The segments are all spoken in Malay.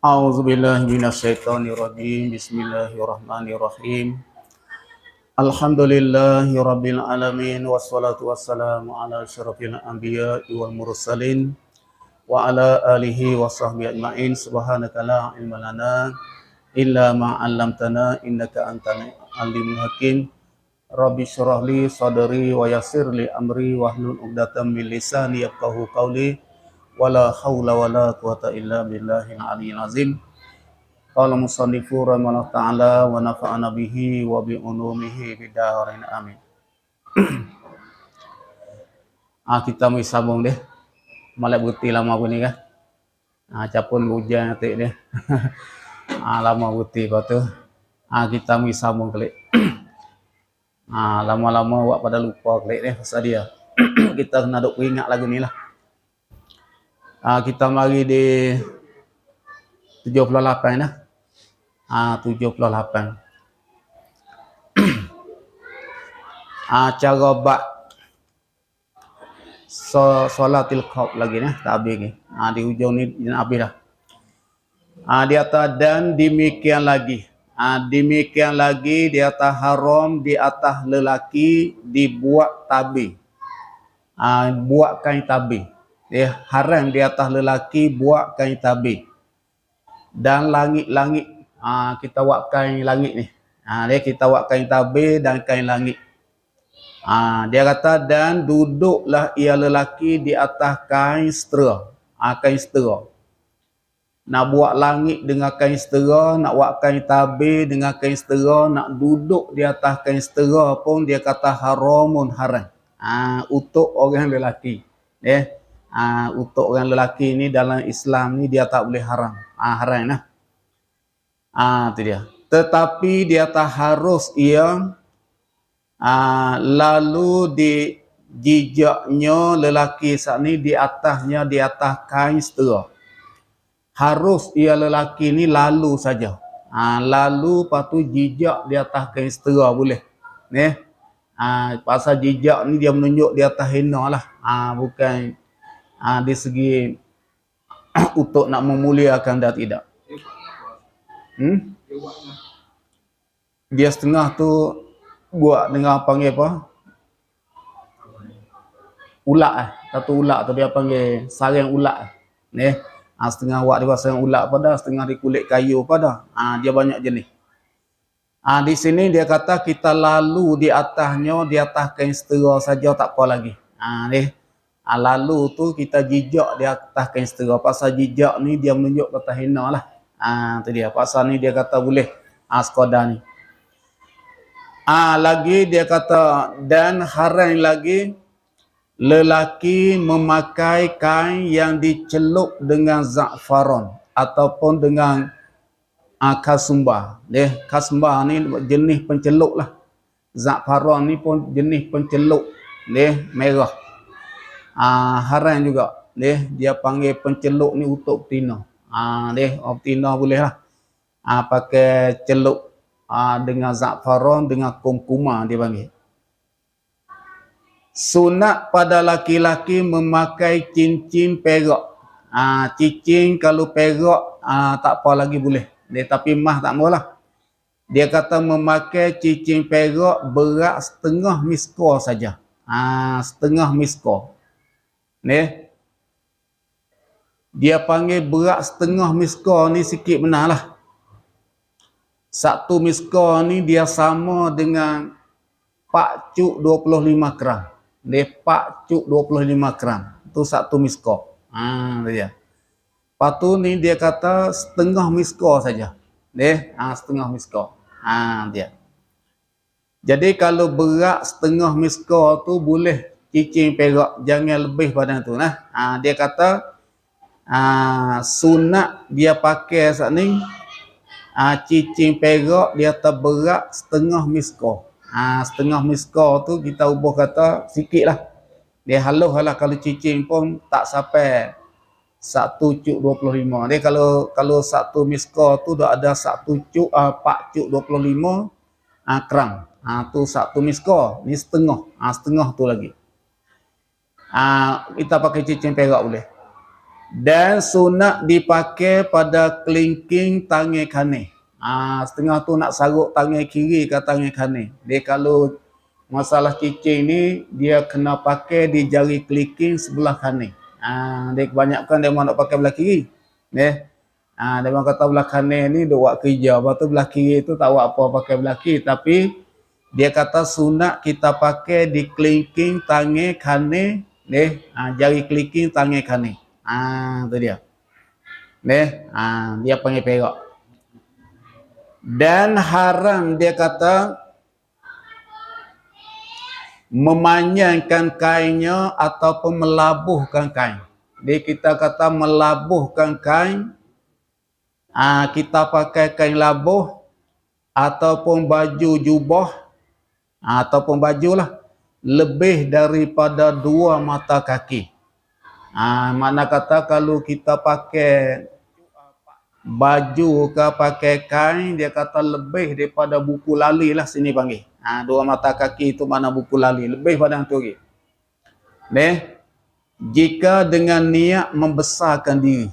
A'udzubillahi minasyaitonirrajim. Bismillahirrahmanirrahim. Alhamdulillahi rabbil alamin wassalatu wassalamu ala asyrafil anbiya'i wal mursalin wa ala alihi wa sahbihi ajma'in. Subhanaka la ilma lana illa ma 'allamtana innaka antal alimul hakim. Rabbi shrah li sadri wa yassir li amri wahlul 'uqdatam min lisani yafqahu qawli. Wala haula wala quwata illa billahil aliyyil azim. Qala musannifu rahimahullah ta'ala wa nafa'ana bihi wa bi ulumihi bidarain amin. Kita mau sambung deh. Malak buti lama pun ni kan. Capun hujan atik deh. Lama buti kau tu. Kita mau sambung kali. Lama-lama awak pada lupa kali deh pasal dia. Kita kena duk ingat lagu ni lah. Kita mari di 78 dah. 78. Cara bak solatil khauf lagi ni, tak habis ni. Di hujung ni nak habis dah. Di atas dan demikian lagi. Demikian lagi di atas haram di atas lelaki dibuat tabir. Buat kain tabir. Haram di atas lelaki buat kain tabir. Dan langit-langit kita buat kain langit ni. Kita buat kain tabir dan kain langit. Dia kata dan duduklah ia lelaki di atas kain setera. Kain setera. Nak buat langit dengan kain setera, nak buat kain tabir dengan kain setera, nak duduk di atas kain setera pun dia kata haramun haram. Untuk orang lelaki. Untuk orang lelaki ni dalam Islam ni dia tak boleh haram. Haram lah. Itu dia. Tetapi dia tak harus ia lalu di jijaknya lelaki saat ni di atasnya di atas kain setera. Harus ia lelaki ni lalu saja. Lalu lepas tu jijak di atas kain setera boleh. Pasal jijak ni dia menunjuk di atas henna lah. Bukan di segi untuk nak memuliakan dah tidak. Dia setengah tu buat dengan panggil apa? Ulak Satu ulak tu dia panggil sarang ulak. Setengah buat dia sarang ulak pada, setengah di kulit kayu pada. Dia banyak jenis. Di sini dia kata kita lalu di atasnya, di atas kain setera saja tak apa lagi. Lalu tu kita jijak di atas kain setera. Pasal jijak ni dia menunjuk kata hina lah. Tu dia. Pasal ni dia kata boleh. Sekadar ni. Lagi dia kata dan haram lagi lelaki memakai kain yang dicelup dengan za'faron ataupun dengan kasumba. Kasumba ni jenis pencelup lah. Za'faron ni pun jenis pencelup. Merah. Haram juga. Dia panggil pencelup ni untuk betina. Betina boleh lah. Pakai celup dengan za'faron dengan kumkuma dia panggil. Sunat pada laki-laki memakai cincin perak. Cincin kalau perak tak apa lagi boleh. Tapi mah tak maulah. Dia kata memakai cincin perak berat setengah miskor saja. Setengah miskor. Dia panggil berat setengah miskor ni sikit benar lah. Satu miskor ni dia sama dengan pak cuk 25 gram. Pak cuk 25 gram. Tu satu miskor. Dia. Lepas tu ni dia kata setengah miskor saja. Setengah miskor. Dia. Jadi kalau berat setengah miskor tu boleh cincin perak, jangan lebih pada tu nah. Dia kata sunat dia pakai saat ni cincin perak dia terberat setengah miskor. Setengah miskor tu kita ubah kata sikit lah. Dia halus lah kalau cicing pun tak sampai 1/25. Dia kalau 1 miskol tu dah ada 4/25 gram. Tu 1 miskol, ni setengah. Setengah tu lagi. Kita pakai cicing perak boleh. Dan sunat dipakai pada kelingking tangan kanan. Setengah tu nak saruk tangan kiri ke tangan kanan. Dia kalau masalah cicing ni dia kena pakai di jari kelingking sebelah kanan. Dia kebanyakan dia nak pakai belah kiri. Dia kata belah kanan ni dia buat kerja. Lepas tu belah kiri tu tak buat apa pakai belah kiri. Tapi dia kata sunat kita pakai di kelingking tangan kanan. Jari kelingking tangan kanan. Tu dia. Dia panggil perak. Dan haram dia kata memanjangkan kainnya ataupun melabuhkan kain. Dia kita kata melabuhkan kain. Kita pakai kain labuh ataupun baju jubah ataupun baju lah lebih daripada 2 mata kaki. Mana kata kalau kita pakai baju ke pakai kain, dia kata lebih daripada buku lali lah sini panggil. 2 mata kaki itu mana buku lali, lebih pada itu lagi. Jika dengan niat membesarkan diri.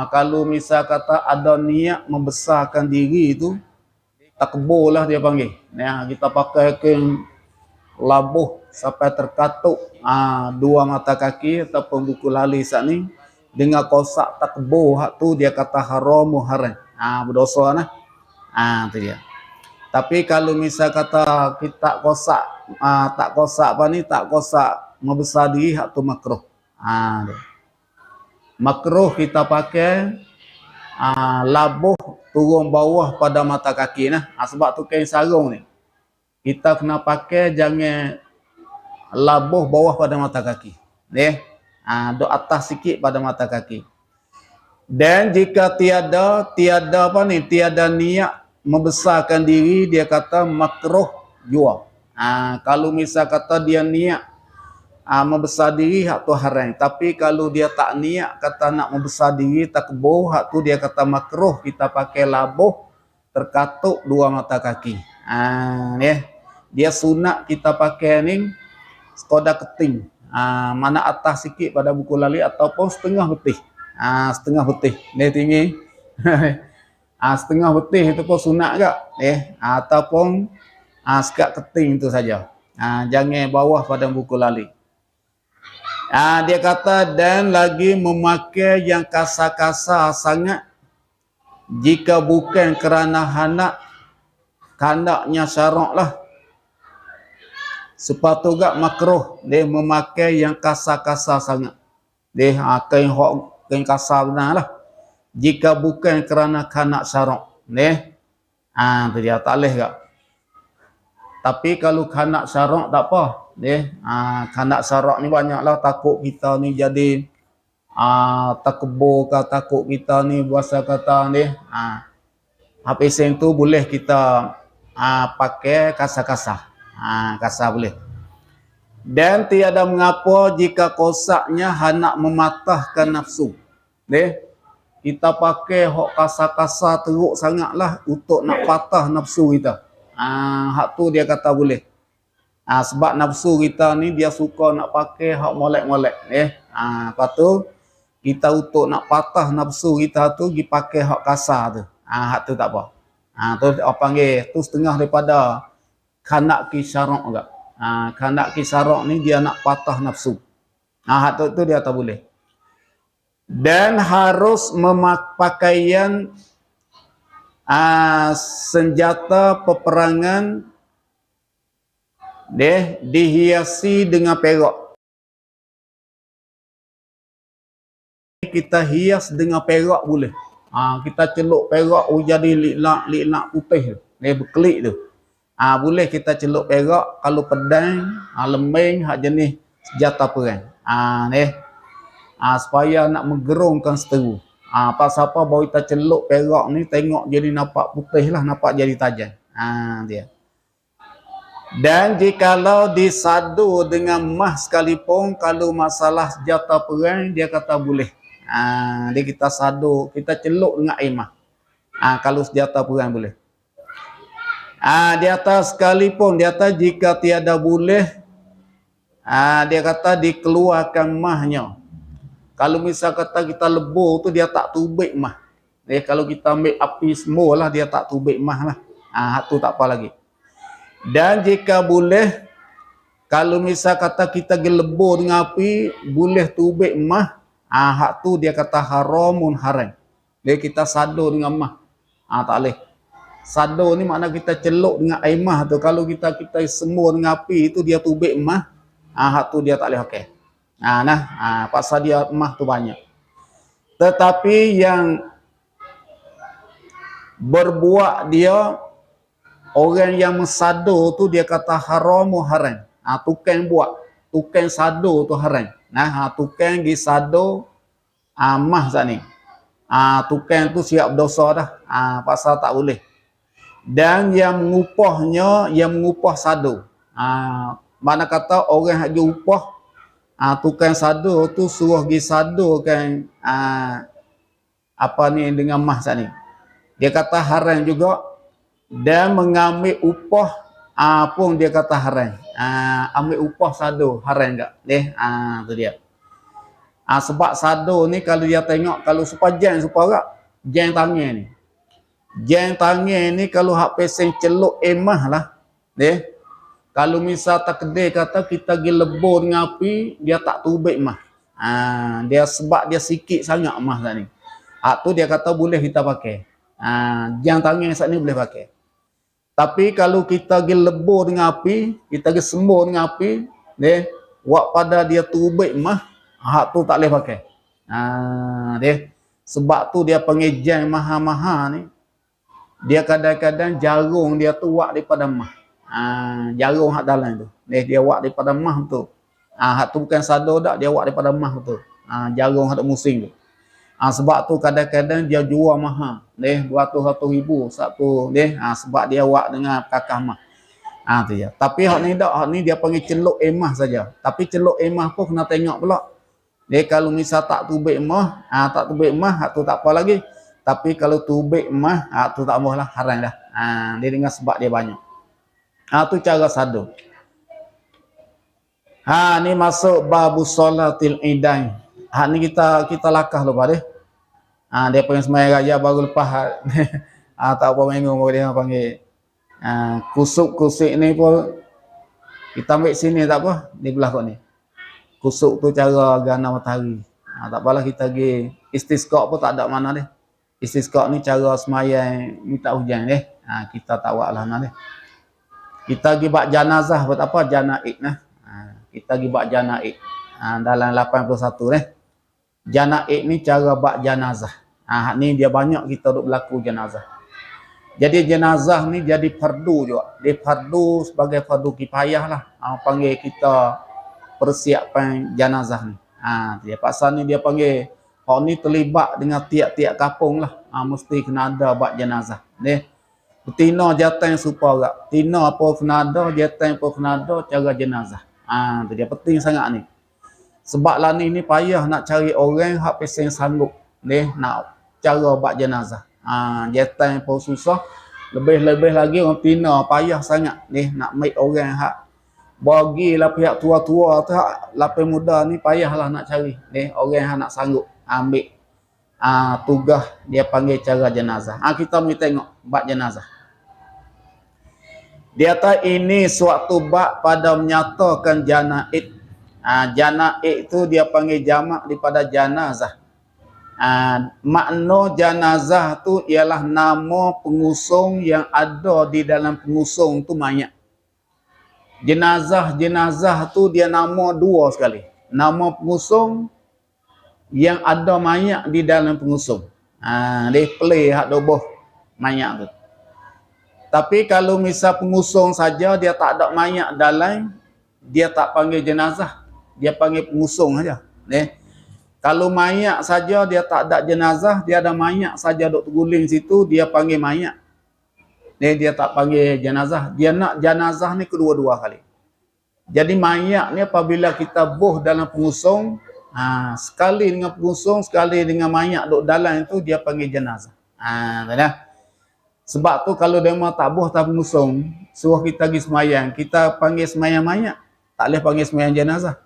Kalau misal kata ada niat membesarkan diri itu, takbur lah dia panggil. Kita pakai kain labuh sampai terkatuk 2 mata kaki ataupun buku lali saat ni dengan kosak takbur hak tu dia kata haram muharram. Berdosa nah. Tu dia. Tapi kalau misal kata kita tak kosak membesar diri hak tu makruh. Makruh kita pakai labuh turun bawah pada mata kaki nah. Sebab tu kain sarung ni kita kena pakai jangan labuh bawah pada mata kaki. Duk atas sikit pada mata kaki. Dan jika tiada niat membesarkan diri, dia kata makruh jua. Kalau misal kata dia niat membesar diri, hak tu haram. Tapi kalau dia tak niat kata nak membesar diri, takbur, hak tu dia kata makruh kita pakai labuh terkatuk 2 mata kaki. Dia sunat kita pakai ni sekadar keting. Mana atas sikit pada buku lali ataupun setengah betih. Setengah betih. Dia tinggi. Setengah betih itu pun sunat ke? Ataupun sekat keting itu saja. Jangan bawah pada buku lali. Dia kata dan lagi memakai yang kasar-kasar sangat jika bukan kerana kanaknya syarak lah. Sepatutnya makruh dia memakai yang kasar-kasar sangat. Dia kain kasar benar lah. Jika bukan kerana kanak syarak. Tu dia tak boleh tak. Tapi kalau kanak syarak tak apa. Kanak syarak ni banyaklah takut kita ni jadi takbur ke takut kita ni bahasa kata ni. Habis tu boleh kita pakai kasar-kasar. Kasar boleh. Dan tiada mengapa jika kosaknya hendak mematahkan nafsu. Kita pakai hak kasar-kasar teruk sangatlah untuk nak patah nafsu kita. Hak tu dia kata boleh. Sebab nafsu kita ni dia suka nak pakai hak molek-molek. Lepas tu kita untuk nak patah nafsu kita tu pergi pakai hak kasar tu. Hak tu tak apa. Tu orang panggil tu setengah daripada kanak ki syarak juga. Kanak ki syarak ni dia nak patah nafsu. Hak tu dia tak boleh. Dan harus memakaian senjata peperangan dihiasi dengan perak. Kita hias dengan perak boleh. Kita celuk perak jadi linak putih tu. Dia berkelik tu. Boleh kita celuk perak kalau pedang, lembing hak jenis senjata perang. Supaya nak menggerungkan seteru. Pasal apa baru kita celuk perak ni tengok jadi nampak putih lah, nampak jadi tajam. Dia. Dan jikalau disadu dengan mah sekalipun, kalau masalah senjata perang, dia kata boleh. Dia kita sadu, kita celuk dengan air mah. Kalau senjata perang boleh. Di atas sekalipun, di atas jika tiada boleh, dia kata dikeluarkan mahnya. Kalau misal kata kita lebur tu, dia tak tubik mah. Kalau kita ambil api semua lah, dia tak tubik mah lah. Tu tak apa lagi. Dan jika boleh, kalau misal kata kita gelebur dengan api, boleh tubik mah, hak tu dia kata haramun haram. Dia kita sado dengan mah. Tak boleh. Sado ni makna kita celuk dengan air mah tu. Kalau kita semur dengan api itu dia tubik mah, hak tu dia tak boleh okey. Pasal dia mah tu banyak. Tetapi yang berbuat dia, orang yang mensado tu dia kata haramu haram. Tukang buat, tukang sado tu haram. Tukang gi sado mah sat ni. Tukang tu siap dosa dah. Pasal tak boleh. Dan yang mengupahnya, yang mengupah sado. Mana kata orang yang upah, tukang sado tu suruh gi sado kan apa ni dengan mah sat ni. Dia kata haram juga. Dan mengambil upah pun dia kata haram. Ambil upah sado haram tak? Tu dia. Sebab sado ni kalau dia tengok, kalau sepanjang supaya jang tangan ni. Jang tangan ni kalau hak pesen celuk emah lah. Kalau misal tak kedai kata kita pergi lebur dengan api, dia tak tubik mah. Dia sebab dia sikit sangat mah tadi. Tu dia kata boleh kita pakai. Jang tangan saat ni boleh pakai. Tapi kalau kita pergi lebur dengan api, kita pergi sembur dengan api, wak pada dia tubik mah, hak tu tak boleh pakai. Sebab tu dia panggil jang maha-maha ni. Dia kadang-kadang jarum dia tu wak daripada mah. Jarum hak dalam tu. Dia wak daripada mah tu. Hak tu bukan sado dak, dia wak daripada mah tu. Jarum hak musim tu. Sebab tu kadang-kadang dia jual mahal. 200 ribu satu. Sebab dia wak dengan kakah mah. Tu je. Tapi hak ni dak, hak ni dia panggil celuk emah saja. Tapi celuk emah pun kena tengok pula. Kalau misal tak tubik emah, tak tubik emah, hak tu tak apa lagi. Tapi kalau tubik emah, tu tak boleh lah, haram dah. Dia dengan sebab dia banyak. Tu cara sadu. Ni masuk babu solatil idain. Ni kita lakah lupa deh. Dia panggil semayang raja baru lepas. Tak apa minggu baru dia panggil. Kusuk-kusuk ni pun kita ambil sini tak apa, di belah kau ni. Kusuk tu cara gana matahari. Tak apalah kita pergi istisqa pun tak ada mana deh. Istisqa ni cara semayang minta hujan deh. Kita tak buat lah deh. Kita pergi buat janazah buat apa? Janaik nah. Kita pergi buat janaik. Dalam 81 deh. Janaik ni cara buat janazah. Ni dia banyak kita duk berlaku janazah. Jadi jenazah ni jadi fardu juga. Dia fardu sebagai fardu kifayah lah. Panggil kita persiapan janazah ni. Dia pasal ni dia panggil orang ni terlibat dengan tiap-tiap kampung lah. Mesti kena ada buat jenazah. Betina jatang supaya tina apa kena ada, jatang apa kena ada cara jenazah. Dia penting sangat ni. Sebab lah ni payah nak cari orang hak pesen sanggup nak cara buat jenazah. Jatang pun susah. Lebih-lebih lagi orang tina payah sangat nak make orang hak bagilah pihak tua-tua tu hak lapis muda ni payahlah nak cari. Orang hak nak sanggup ambil tugas dia panggil cara jenazah. Kita mesti tengok bab jenazah. Dia kata ini suatu bab pada menyatakan janaik. Janaik itu dia panggil jamak daripada janazah. Makna janazah tu ialah nama pengusung yang ada di dalam pengusung tu mayat. Jenazah tu dia nama dua sekali. Nama pengusung yang ada mayat di dalam pengusung. Dia play hak doboh mayat tu. Tapi kalau misal pengusung saja dia tak ada mayat dalam, dia tak panggil jenazah. Dia panggil pengusung saja. Kalau mayat saja dia tak ada jenazah, dia ada mayat saja duk terguling situ, dia panggil mayat. Dia tak panggil jenazah. Dia nak jenazah ni kedua-dua kali. Jadi mayat ni apabila kita buh dalam pengusung, sekali dengan pengusung, sekali dengan mayat duduk dalam itu, dia panggil jenazah. Dah. Sebab tu kalau dia mau tak buh tak pengusung, suruh kita pergi semayang, kita panggil semayang mayat. Tak boleh panggil semayang jenazah.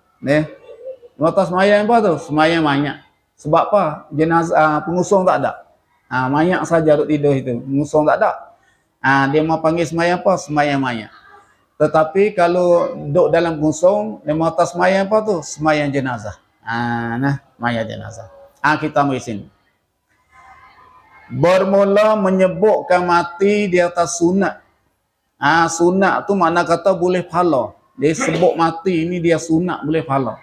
Mau tahu semayang apa tu? Semayang mayat. Sebab apa? Jenazah pengusung tak ada. Mayat saja duduk tidur itu. Pengusung tak ada. Dia mau panggil semayang apa? Semayang mayat. Tetapi kalau duduk dalam pengusung, dia mau tahu semayang apa tu? Semayang jenazah. Mayat jenazah. Kita mari sini. Bermula menyebutkan mati di atas sunat. Sunat tu makna kata boleh pahala. Dia sebut mati ni dia sunat boleh pahala.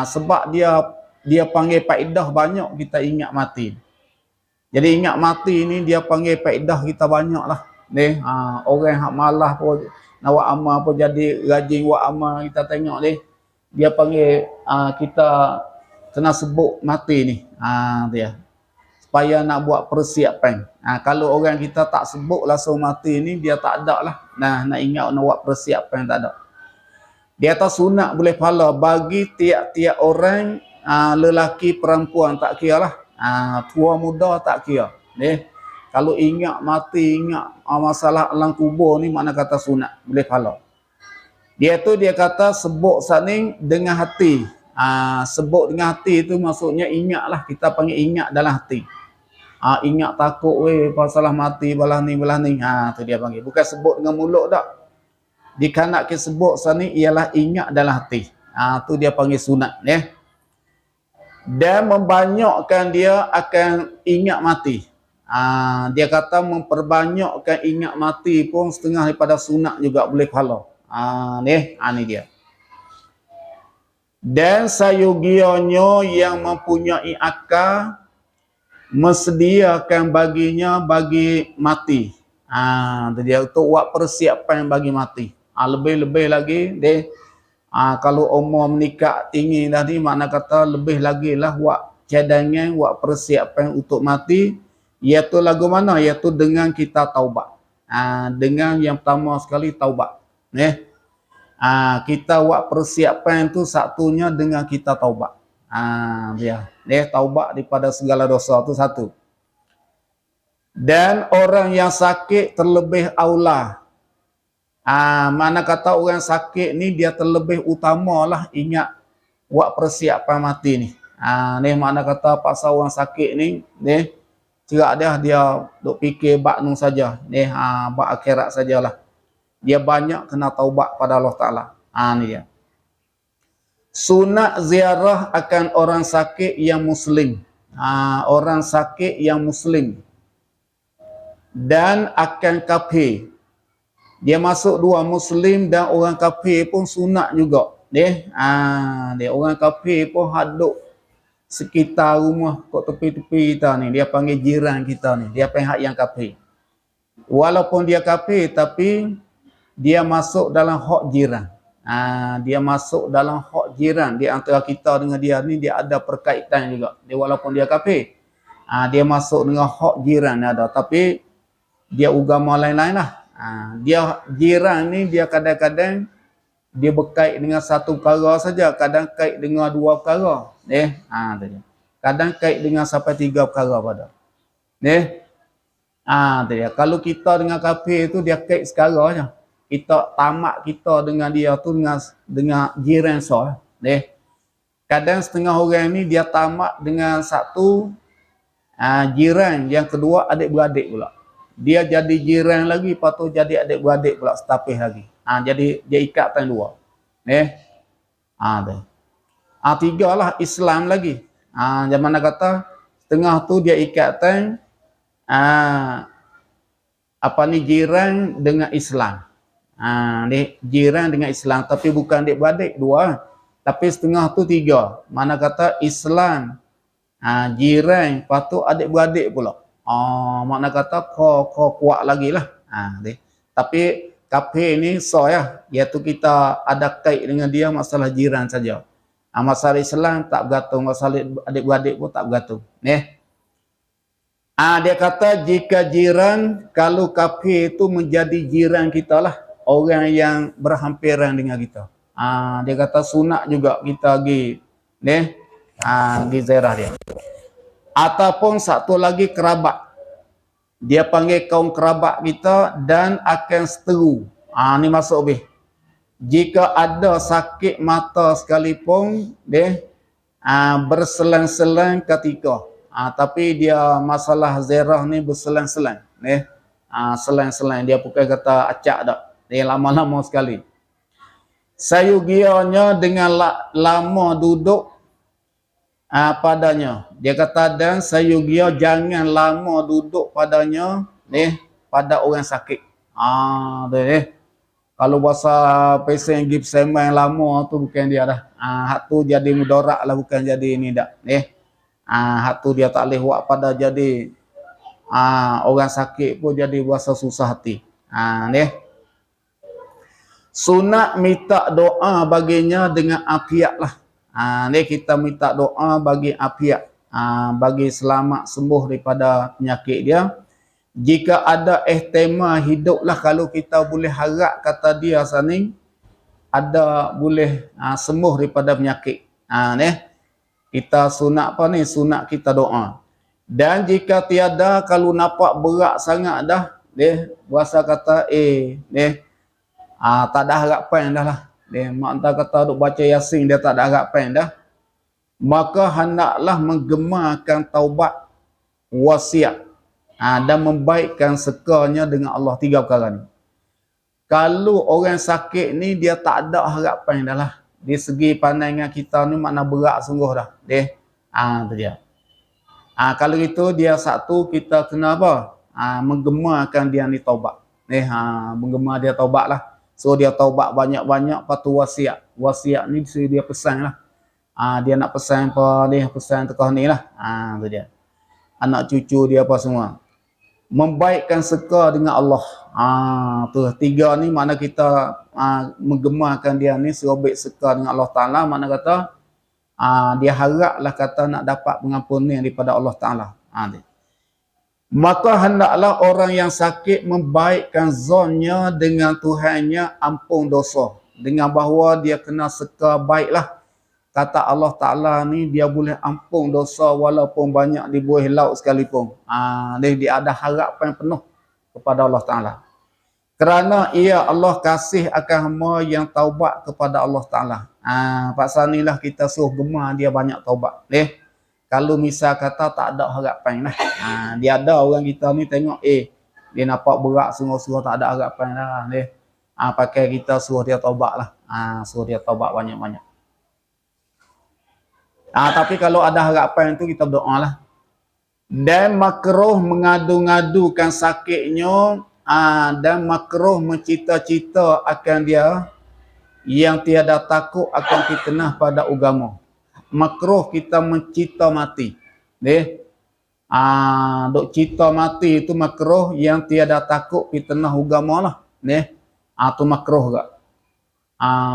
Sebab dia panggil faedah banyak kita ingat mati. Jadi ingat mati ni dia panggil faedah kita banyak lah. Orang yang malah pun nak buat amal pun jadi rajin buat amal, kita tengok dia panggil kita kena sebut mati ni. Dia supaya nak buat persiapan. Kalau orang kita tak sebut langsung mati ni, dia tak ada lah. Nak ingat nak buat persiapan tak ada. Di atas sunat boleh pahala bagi tiap-tiap orang, lelaki perempuan tak kira lah. Tua muda tak kira. Kalau ingat mati, ingat masalah alam kubur ni, makna kata sunat boleh pahala. Dia kata sebut saning dengan hati. Sebut dengan hati itu maksudnya ingatlah, kita panggil ingat dalam hati. Ingat takut pasal mati belah ni. Tu dia panggil. Bukan sebut dengan mulut tak. Dikanak ke sebut saning ialah ingat dalam hati. Tu dia panggil sunat. Dan membanyakkan dia akan ingat mati. Dia kata memperbanyakkan ingat mati pun setengah daripada sunat juga boleh pahala. Ni dia. Dan sayugianya yang mempunyai akal mesediakan baginya bagi mati. Dia untuk buat persiapan bagi mati. Lebih-lebih lagi kalau umur menikah tinggi tadi, makna kata lebih lagi lah buat cadangan, buat persiapan untuk mati. Iaitu lagu mana? Iaitu dengan kita taubat. Dengan yang pertama sekali taubat. Kita buat persiapan tu satunya dengan kita taubat. Dia taubat daripada segala dosa tu satu. Dan orang yang sakit terlebih aula. Mana kata orang sakit ni dia terlebih utamalah ingat buat persiapan mati ni. Ni makna kata pasal orang sakit ni, cerak dia duk fikir bak nun saja. Bak akhirat sajalah. Dia banyak kena taubat pada Allah Ta'ala. Ni dia. Sunat ziarah akan orang sakit yang muslim. Orang sakit yang muslim. Dan akan kafir. Dia masuk dua, muslim dan orang kafir pun sunat juga. Dia orang kafir pun haduk sekitar rumah kat tepi-tepi kita ni. Dia panggil jiran kita ni. Dia panggil hak yang kafir. Walaupun dia kafir tapi dia masuk dalam hak jiran. Dia masuk dalam hak jiran. Di antara kita dengan dia ni dia ada perkaitan juga. Dia walaupun dia kafir, dia masuk dengan hak jiran ada. Tapi dia agama lain-lain lah. Dia jiran ni dia kadang-kadang dia berkait dengan satu perkara saja, kadang kait dengan dua perkara. Kadang kait dengan sampai tiga perkara pada. Kalau kita dengan kafir tu dia kait sekara je. Kita tamak kita dengan dia tu dengan jiran sah. Kadang setengah orang ni dia tamak dengan satu jiran, yang kedua adik-beradik pula. Dia jadi jiran lagi, lepas tu jadi adik-beradik pula setapih lagi. Jadi dia ikatan dua. Tiga lah Islam lagi. Zaman nak kata setengah tu dia ikatan jiran dengan Islam. Jiran dengan Islam, tapi bukan adik-beradik dua. Tapi setengah tu tiga. Mana kata Islam, jiran, lepas tu adik-beradik pula. Makna kata kau kuat lagi lah. Tapi kafir ni ya, iaitu kita ada kait dengan dia masalah jiran saja. Masalah Islam tak bergantung, masalah adik-beradik pun tak bergantung. Dia kata jika jiran, kalau kafir itu menjadi jiran kita lah, orang yang berhampiran dengan kita. Dia kata sunat juga kita pergi pergi ziarah dia. Ataupun satu lagi kerabat. Dia panggil kaum kerabat kita dan akan seteru. Ni masuk lebih. Jika ada sakit mata sekalipun, dia berselang-selang ketika. Tapi dia masalah ziarah ni berselang-selang. Selang-selang. Dia bukan kata acak tak. Dia lama-lama sekali. Sayugianya dengan lama duduk padanya. Dia kata dan sayugia jangan lama duduk padanya pada orang sakit. Kalau bahasa pesen gip semen lama tu bukan dia dah. Hak tu jadi mudarat lah, bukan jadi ni dak. Hak tu dia tak boleh buat pada jadi orang sakit pun jadi berasa susah hati. Sunat minta doa baginya dengan afiat lah. Kita minta doa bagi afiat. Bagi selamat sembuh daripada penyakit dia. Jika ada ihtimal hiduplah, kalau kita boleh harap kata dia sana ada boleh sembuh daripada penyakit. Kita sunat apa ni? Sunat kita doa. Dan jika tiada, kalau nampak berat sangat dah, berasa kata tak ada harapan dah lah. Mak entah kata duk baca Yasin dia tak ada harapan dah. Maka hendaklah menggemarkan taubat, wasiat dan membaikkan sekanya dengan Allah. 3 perkara ni. Kalau orang sakit ni dia tak ada harapan dah lah. Di segi pandangan kita ni makna berat sungguh dah. Tu dia. Kalau itu dia satu kita kena apa? Menggemarkan dia ni taubat. Menggemar dia taubat lah. So dia taubat banyak-banyak, patu wasiat. Wasiat ni dia pesan lah. Dia nak pesan apa ni, pesan tekah ni lah. Tu dia. Anak cucu dia apa semua. Membaikkan seka dengan Allah. Tu 3 ni makna kita menggemarkan dia ni serobek seka dengan Allah Ta'ala. Makna kata dia haraplah kata nak dapat pengampunan daripada Allah Ta'ala. Maka hendaklah orang yang sakit membaikkan zonnya dengan Tuhannya ampun dosa. Dengan bahawa dia kena seka baiklah. Kata Allah Ta'ala ni dia boleh ampun dosa walaupun banyak di buih laut sekalipun. Dia ada harapan penuh kepada Allah Ta'ala. Kerana ia Allah kasih akan hamba yang taubat kepada Allah Ta'ala. Pasal inilah kita suruh gemar dia banyak taubat. Kalau misal kata tak ada harapan lah. Dia ada orang kita ni tengok dia nampak berat sungguh-sungguh tak ada harapan lah. Pakai kita suruh dia taubat lah. Suruh dia taubat banyak-banyak. Tapi kalau ada harapan tu kita berdoa lah. Dan makruh mengadu-ngadukan sakitnya. Dan makruh mencita-cita akan dia yang tiada takut akan fitnah pada agama. Makruh kita mencita mati. Duk cita mati itu makruh yang tiada takut fitnah agama lah. Tu makruh juga.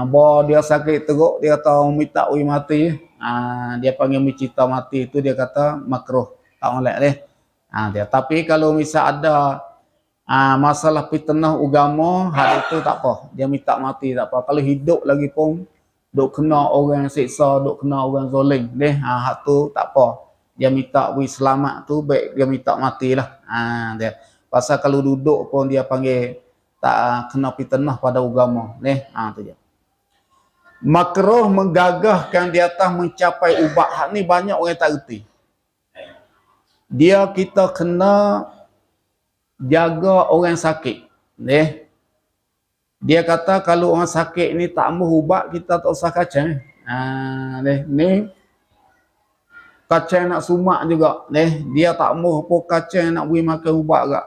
Bahawa dia sakit teruk, dia tahu minta mati. Dia panggil mencita mati itu dia kata makruh. Tak boleh dia. Tapi kalau misal ada masalah fitnah agama, hal itu tak apa. Dia minta mati tak apa. Kalau hidup lagi pun duk kena orang siksa, duk kena orang zalim. Hak tu tak apa. Dia minta selamat tu baik dia minta matilah. Dia. Pasal kalau duduk pun dia panggil tak kena fitnah pada agama. Tu je. Makruh menggagahkan di atas mencapai ubat. Hak ni banyak orang tak reti. Kita kena jaga orang sakit. Dia kata kalau orang sakit ni tak mahu ubat, kita tak usah kacang. Ni kacang nak sumak juga. Dia tak mahu apa kacang nak beri makan ubat juga.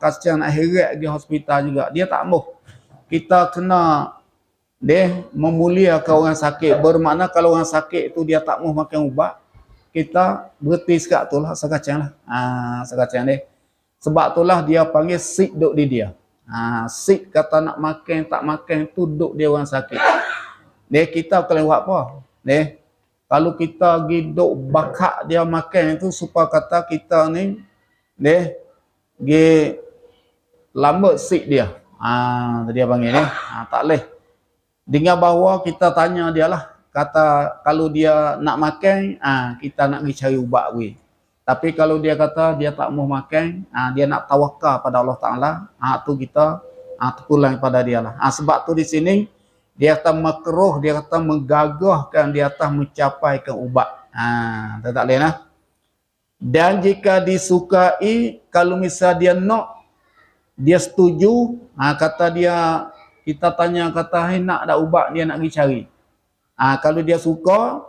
Kacang nak heret pergi hospital juga. Dia tak mahu. Kita kena memuliakan orang sakit. Bermakna kalau orang sakit tu dia tak mahu makan ubat, kita berhenti sekat tu lah, sekacang lah. Sekacang dia. Sebab itulah dia panggil sik duk di dia. Sik kata nak makan tak makan tu duk dia orang sakit. Kita boleh buat apa? Kalau kita pergi duk bakak dia makan tu supaya kata kita ni Dia lambat sik dia. Dia panggil ni. Tak boleh. Dengan bahawa kita tanya dia lah. Kata kalau dia nak makan, kita nak pergi cari ubat we. Tapi kalau dia kata dia tak mau makan, dia nak tawakal pada Allah Ta'ala, tu kita terpulang pada dia lah. Sebab tu di sini, dia kata makruh, dia kata menggagahkan di atas mencapai ke ubat. Tak boleh lah. Dan jika disukai, kalau misal dia nak, dia setuju, kata dia, kita tanya, kata, nak ada ubat, dia nak pergi cari. Kalau dia suka,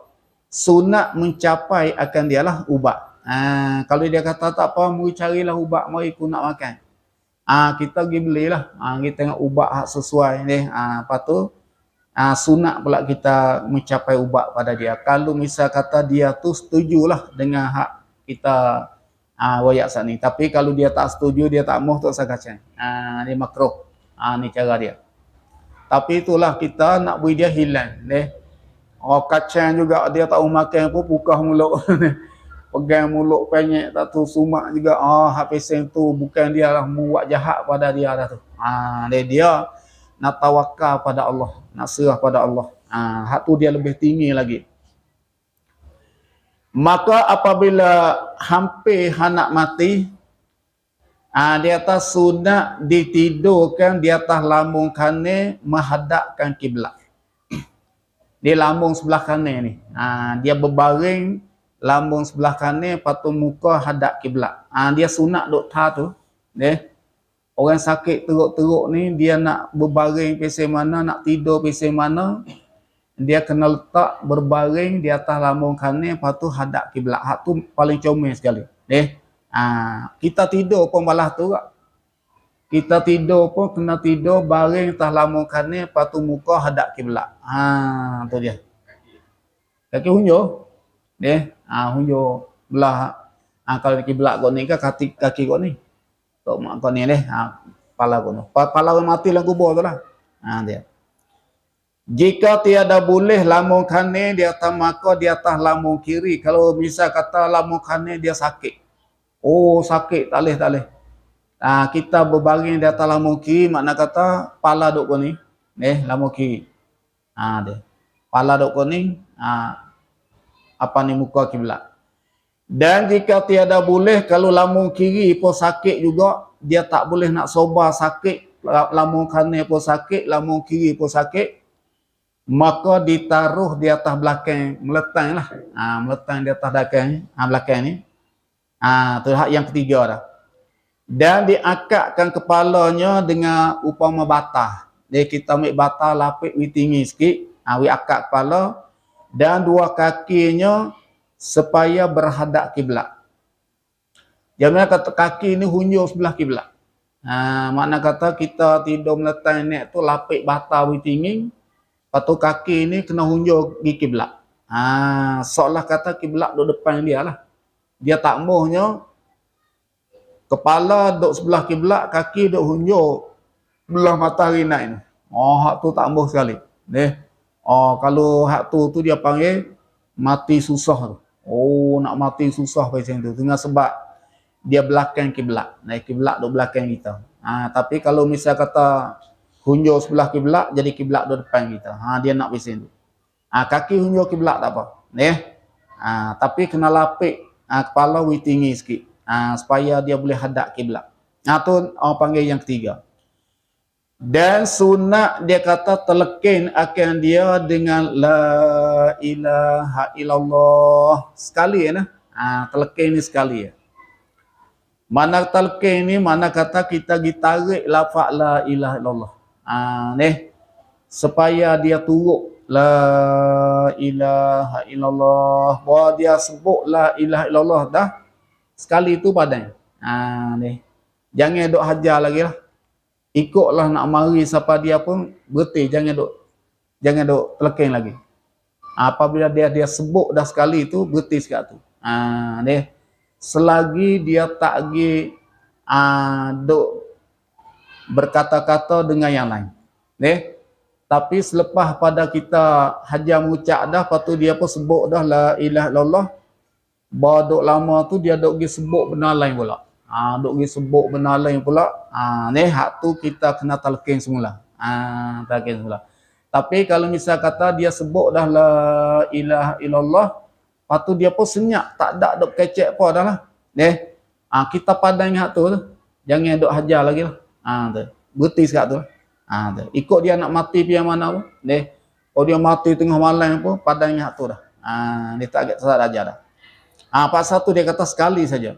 sunat mencapai akan dia lah ubat. Kalau dia kata tak apa, mari carilah ubat, mari aku nak makan. Kita pergi belilah. Kita tengok ubat hak sesuai ni. Lepas tu, sunat pula kita mencapai ubat pada dia. Kalau misal kata dia tu setujulah dengan hak kita wayak saat ni. Tapi kalau dia tak setuju, dia tak mahu, tak usah kacang. Ni makruh. Ni cara dia. Tapi itulah kita nak beri dia hilang. Orang kacang juga dia tak makan pun buka mulut. Pegang mulut penyek tak tu sumak juga. Hak pesen tu bukan dia lah buat jahat pada dia dah tu. Dia nak tawakal pada Allah, nak serah pada Allah. Hak tu dia lebih tinggi lagi. Maka apabila hampir nak mati, di atas sunat ditidurkan di atas lambung kanan menghadapkan kiblat. Dia lambung sebelah kanan ni. Dia berbaring lambung sebelah kanan, lepas tu muka hadap kiblat. Dia sunat duk tu. Orang sakit teruk-teruk ni, dia nak berbaring pesen mana, nak tidur pesen mana, dia kena letak berbaring di atas lambung kanan, lepas tu hadap kiblat. Hak tu paling comel sekali. Kita tidur pun balas tu kak. Kita tidur pun kena tidur baring atas lambung kanan, lepas tu muka hadap kiblat. Tu dia. Kaki hunjur. Hunjur belah. Kalau kiblat kau ni ke kaki kau ni. Tok mak kau ni kepala kau ni. Kepala orang mati dalam kubur tu lah. Dia. Jika tiada boleh lambung kanan di atas maka di atas lambung kiri. Kalau misal kata lambung kanan dia sakit. Sakit, tak boleh. Kita berbaring di atas lambung kiri, makna kata pala duk kau ni. Lambung kiri. Dia. Pala duk kau ni, apa ni muka kiblat. Dan jika tiada boleh, kalau lambung kiri pun sakit juga, dia tak boleh nak sobar sakit, lambung kanan pun sakit, lambung kiri pun sakit, maka ditaruh di atas belakang, meletang lah. Meletang di atas belakang ni. Tu hak yang ketiga dah. Dan diakakkan kepalanya dengan upama batah. Jadi kita ambil batah lapik tinggi sikit, akak kepala, dan dua kakinya supaya berhadap kiblat. Jangan kata kaki ni hunjur sebelah kiblat. Makna kata kita tidur meletak ni tu lapik batah tinggi, lepas tu kaki ni kena hunjur di kiblat. Seolah kata kiblat duduk depan dia lah. Dia tak maunya kepala duduk sebelah kiblat, kaki duduk hunjur belah matahari naik. Hak tu tak mau sekali. Kalau hak tu dia panggil mati susah tu. Nak mati susah macam tu. Dengan sebab dia belakang kiblat. Kiblat duduk belakang kita. Tapi kalau misal kata hunjur sebelah kiblat, jadi kiblat duduk depan kita. Dia nak macam tu. Kaki hunjur kiblat tak apa. Tapi kena lapik kepala tinggi sikit. Supaya dia boleh hadap kiblat. Tu orang panggil yang ketiga. Dan sunat dia kata telekin akan dia dengan la ilaha illallah sekali telekin ni sekali Mana telekin ni mana kata kita ditarik lafaz la ilaha illallah. Supaya dia turut la ilaha illallah. Bahawa dia sebut la ilaha illallah dah sekali tu badan. Jangan duk hajar lagi lah. Ikutlah nak mari siapa dia pun berhenti, jangan duk telekin lagi. Apabila dia sebut dah sekali tu berhenti sekat tu. Selagi dia tak lagi duk berkata-kata dengan yang lain. Tapi selepas pada kita hajar mengucap dah, lepas tu dia pun sebut dah la ilaha illallah. Bawa duk lama tu dia duk pergi sebut benda lain pula. duk pergi sebut benda lain pula. Ni hak tu kita kena talqin semula. Talqin semula. Tapi kalau misal kata dia sebut dah la ilaha illallah, lepas tu dia pun senyap, tak ada duk kecek apa dah lah. Kita padang hak tu. Jangan duk hajar lagi lah. Tu. Berhenti sekat tu. Tu. Ikut dia nak mati pergi mana pun. Kalau dia mati tengah malam pun, padang hak tu dah. Dia tak sesat ajar dah. Pasal tu dia kata sekali saja.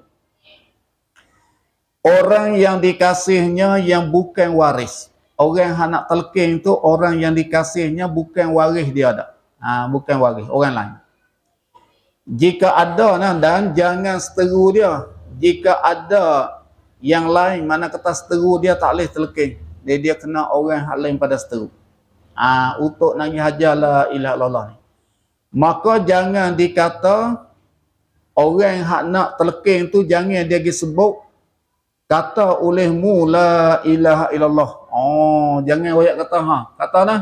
Orang yang dikasihnya yang bukan waris. Orang yang nak talqin tu orang yang dikasihnya bukan waris dia dah. Bukan waris, orang lain. Jika ada dan jangan seteru dia. Jika ada yang lain mana kata seteru dia tak boleh talqin. Dia kena orang hak lain pada seteru. Untuk nak hajar la ilaha illallah ni. Maka jangan dikata orang hak nak talqin tu jangan dia pergi sebut kata olehmu la ilaha illallah. Jangan wayak kata kata nah.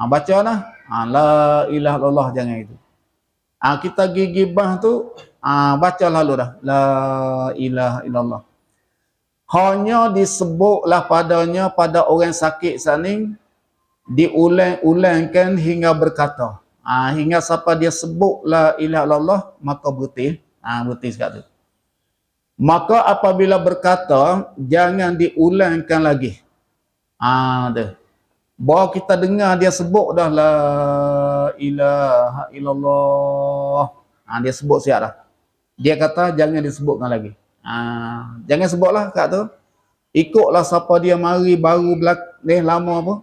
Baca nah. La ilaha illallah jangan itu. Kita gigibah tu baca lalu dah la ilaha illallah. Hanya disebutlah padanya pada orang sakit saning diulang-ulangkan hingga berkata. Hingga siapa dia sebut la ilaha illallah maka berhenti. Berhenti sekat tu. Maka apabila berkata jangan diulangkan lagi. Bahawa kita dengar dia sebut dah la ilaha illallah. Dia sebut siap dah. Dia kata jangan disebutkan lagi. Jangan sebutlah kat tu. Ikutlah siapa dia mari baru lama apa.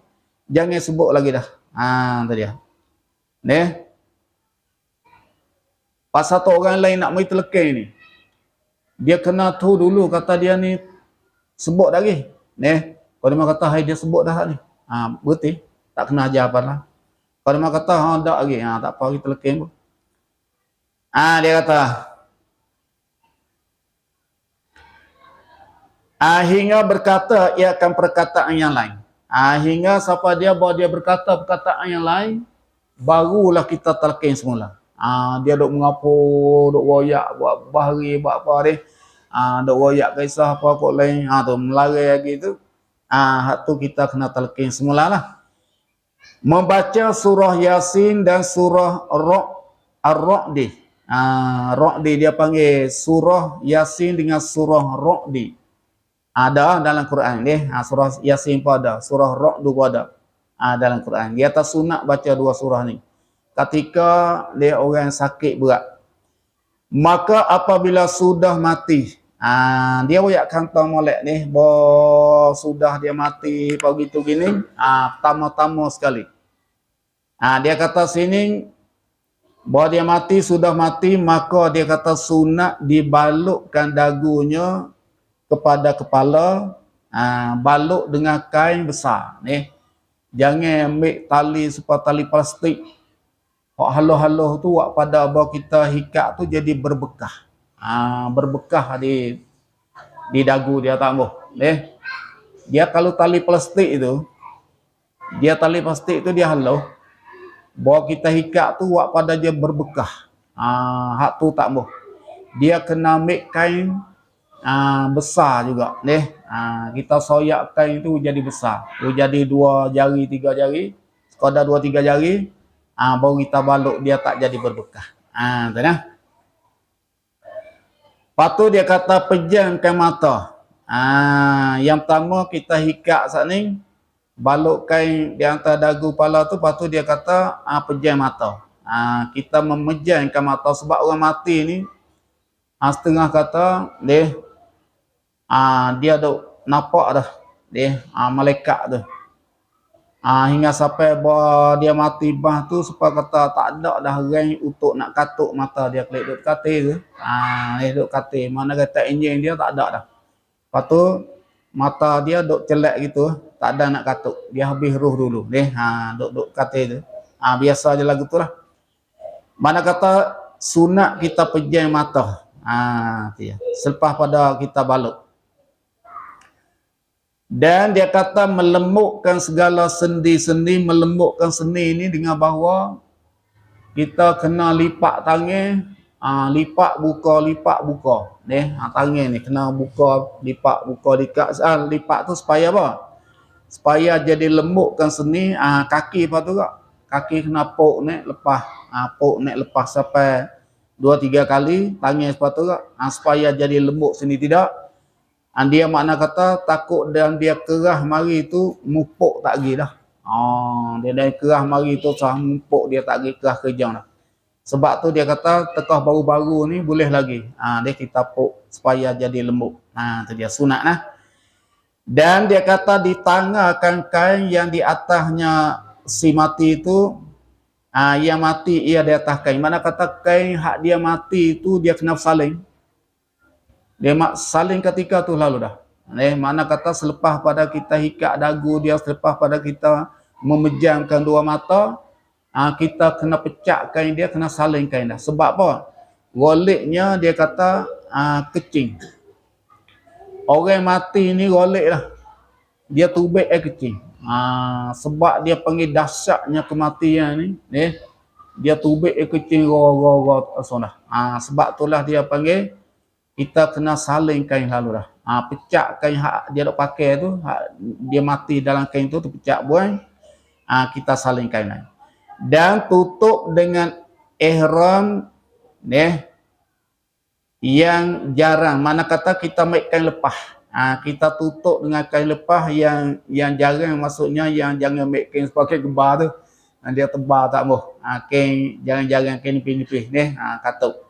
Jangan sebut lagi dah. Tu dia. Pasal tu orang lain nak mari talqin ni. Dia kena tu dulu kata dia ni sebut lagi. Kalau dia kata hai dia sebut dah ni. Berarti tak kena ajar apa lah. Kalau dia kata tak lagi, tak apa kita talqin pun. Dia kata hingga berkata ia akan perkataan yang lain. Hingga siapa dia bahawa dia berkata perkataan yang lain barulah kita talqin semula. Dia duk mengapo, duk royak buat bahari buat apa dia. Duk royak kisah apa kok lain. Tu melari lagi tu. Hak tu kita kena talqin semulalah. Membaca surah Yasin dan surah Ar-Ra'd. Ra'd dia panggil surah Yasin dengan surah Ra'd. Ada dalam Quran ni. Surah Yasin pun ada, surah Ra'd pun ada. Dalam Quran. Dia atas sunat baca dua surah ni. Ketika dia orang sakit berat. Maka apabila sudah mati, dia royak kantong molek ni, sudah dia mati pagi tu gini, pertama-tama sekali. Dia kata sini bahawa dia mati, sudah mati, maka dia kata sunat dibalutkan dagunya kepada kepala, balut dengan kain besar ni. Jangan ambil tali supaya tali plastik. Haloh-haloh tu pada bahawa kita hikat tu jadi berbekah. Berbekah di dagu dia tambah. Dia kalau tali plastik itu, dia haloh. Bahawa kita hikat tu pada dia berbekah. Hak tu tak boh. Dia kena ambil kain besar juga. Kita soyak kain tu jadi besar. Jadi 2 jari, 3 jari. Sekadar 2, 3 jari. Baru kita balut dia tak jadi berbekah. Tengah. Lepas tu dia kata pejamkan mata. Yang pertama kita hikat saat ni. Balut kain di antara dagu kepala tu. Lepas tu dia kata pejam mata. Kita memejamkan mata. Sebab orang mati ni. Setengah kata dia duk nampak dah. Malaikat tu. Hingga sampai bahawa dia mati bah tu supaya kata tak ada dah rang untuk nak katuk mata dia klik duk katil tu. Duk katil. Mana kata enjin dia tak ada dah. Lepas tu mata dia duk celak gitu, tak ada nak katuk. Dia habis roh dulu. Duk katil tu. Biasa je lagu tu lah. Mana kata sunat kita pejam mata. Selepas pada kita balut. Dan dia kata melembutkan segala sendi-sendi, melembutkan sendi ini dengan bahawa kita kena lipat tangan, lipat buka ni tangan ni kena buka lipat buka lipat tu supaya apa, supaya jadi lembutkan seni kaki apa tu kak, kaki kena pok ni lepas sampai 2-3 kali tangan sepatu kak, supaya jadi lembut sini tidak. Dia makna kata takut dan dia kerah mari tu mupuk tak lagi dah. Dia dah kerah mari tu sah mupuk dia tak lagi kerah kejang dah. Sebab tu dia kata tekah baru-baru ni boleh lagi. Dia kita puk supaya jadi lembut. Tu dia sunat lah. Dan dia kata ditanggalkan kain yang di atasnya si mati itu, yang mati ia di atas kain. Mana kata kain hak dia mati itu dia kena saling. Dia saling ketika tu lalu dah. Mana kata selepas pada kita hikat dagu dia, selepas pada kita memejamkan dua mata, kita kena pecah kain dia, kena saling kain dah. Sebab apa? Goliknya dia kata kecing. Orang mati ni golik lah. Dia tubik kecing. Sebab dia panggil dahsyatnya kematian ni. Dia tubik kecing ro sonah. Sebab itulah dia panggil kita kena saling kain lalu dah. Pecah kain hak dia dok pakai tu, dia mati dalam kain tu pecah buang. Kita saling kain lain. Dan tutup dengan ihram yang jarang. Mana kata kita make kain lepah. Kita tutup dengan kain lepah yang jarang, maksudnya yang jangan make kain sebagai gembar tu. Dia tebal tak boh. Kain jarang-jarang kain nipis-nipis ni, katuk.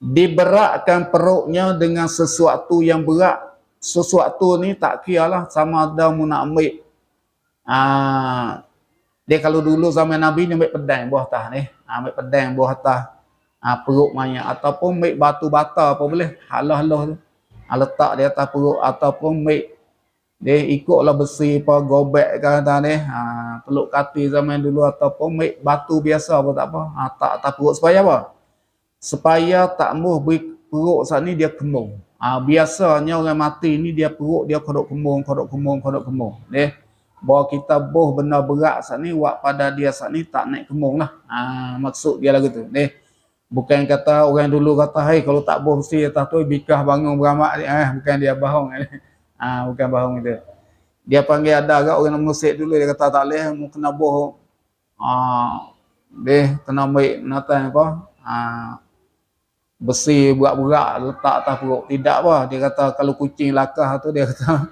Diberatkan perutnya dengan sesuatu yang berat. Sesuatu ni tak kiralah sama ada mu nak ambil. Dia kalau dulu zaman Nabi ni ambil pedang buah atas ni. Ambil pedang buah atas perut mayat. Ataupun ambil batu bata apa boleh. Halah-halah tu. Letak di atas perut. Ataupun ambil dia ikutlah besi apa gobek ke atas ni. Peluk kati zaman dulu. Ataupun ambil batu biasa apa tak apa. Tak atas perut supaya apa? Supaya tak muh perut saat ni dia kemung. Biasanya orang mati ni dia perut dia kodok kemung. Bahawa kita boh benda berat saat ni, wak pada dia saat ni tak naik kemung lah. Maksud dia lagu tu. Bukan kata orang dulu kata, hey kalau tak boh mesti atas tu bikah bangun beramak. Bukan dia bohong. Bukan bohong itu. Dia panggil ada agak orang musik dulu, dia kata tak boleh, mu kena boh. Dia kena baik natang apa. Besi berat-berat letak atas perut. Tidak apa. Dia kata kalau kucing lakah tu dia kata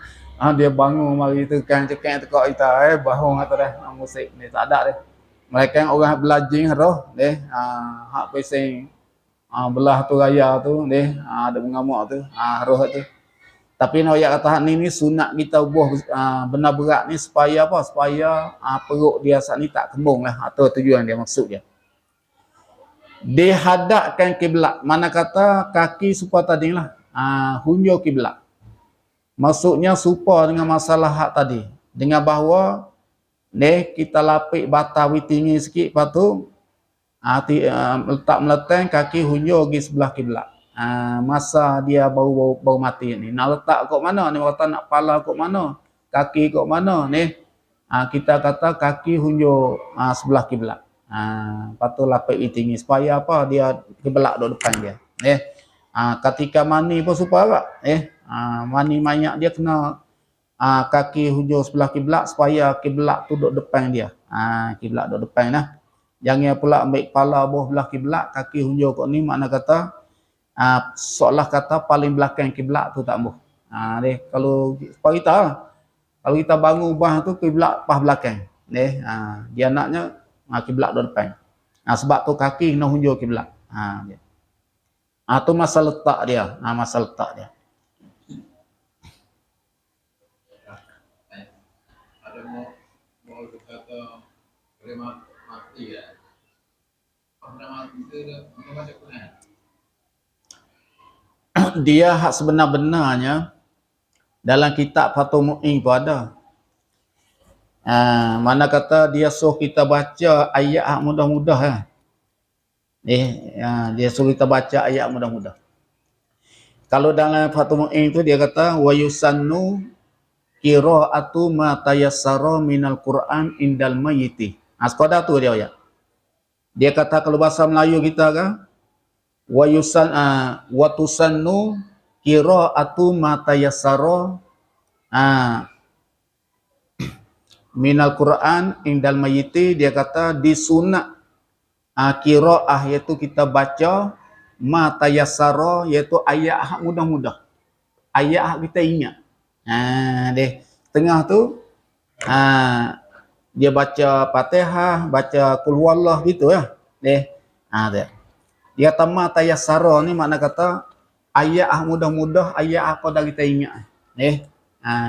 dia bangun mari tekan cekak tekak kita bahong atau dah musik ni tak ada dia. Mereka orang belajing roh hak pesing belah tu raya tu ada mengamuk tu roh tu. Tapi nak ayat kata ni sunat kita buah benda berat ni supaya apa? Supaya perut dia saat ni tak kembung lah. Atau tujuan dia, maksud dia. Dihadapkan kiblat. Mana kata kaki supaya tadi lah. Hunjur kiblat. Maksudnya serupa dengan masalah hak tadi. Dengan bahawa kita lapik batawi tinggi sikit, lepas tu letak meletang kaki hunjur pergi sebelah kiblat. Masa dia baru mati ni. Nak letak kat mana ni? Kata nak pala kat mana? Kaki kat mana ni? Kita kata kaki hunjur sebelah kiblat. Lepas tu lapik tinggi supaya apa? Dia kiblat duduk depan dia. Ketika mani pun supaya mani mayat dia kena kaki hujung sebelah kiblat supaya kiblat tu duduk depan dia. Kiblat duduk depan lah. Jangan pula ambil kepala bawah belah kiblat, kaki hujung kat ni makna kata seolah kata paling belakang kiblat tu tak ambuh. Kalau supaya kita kalau kita bangun bah tu kiblat pas belakang. Dia naknya kiblat duduk depan. Sebab tu kaki kena hujung kiblat. Tu masa letak dia. Masa letak dia. Ada mau kata mati ya. Mati itu macam mana? Dia hak sebenar-benarnya dalam kitab Fathul Mu'in pun ada. Mana kata dia suruh kita baca ayat hak mudah-mudah dia suruh kita baca ayat mudah-mudah. Kalau dalam Fathul Mu'in tu dia kata wa yusannu qira'atu ma tayassara minal Qur'an indal mayyiti. Sekadar tu dia ayat. Dia kata kalau bahasa Melayu kita kan wa tusannu qira'atu ma tayassara minal Quran indal mayyiti, dia kata disunat qiraah iaitu kita baca ma tayassara iaitu ayat hak mudah-mudah. Ayat hak kita ingat. Deh tengah tu dia baca Fatihah, baca Qul huwallah gitu ya. Deh. Dia kata ma tayassara ni makna kata ayat hak mudah-mudah, ayat hak pada kita ingat.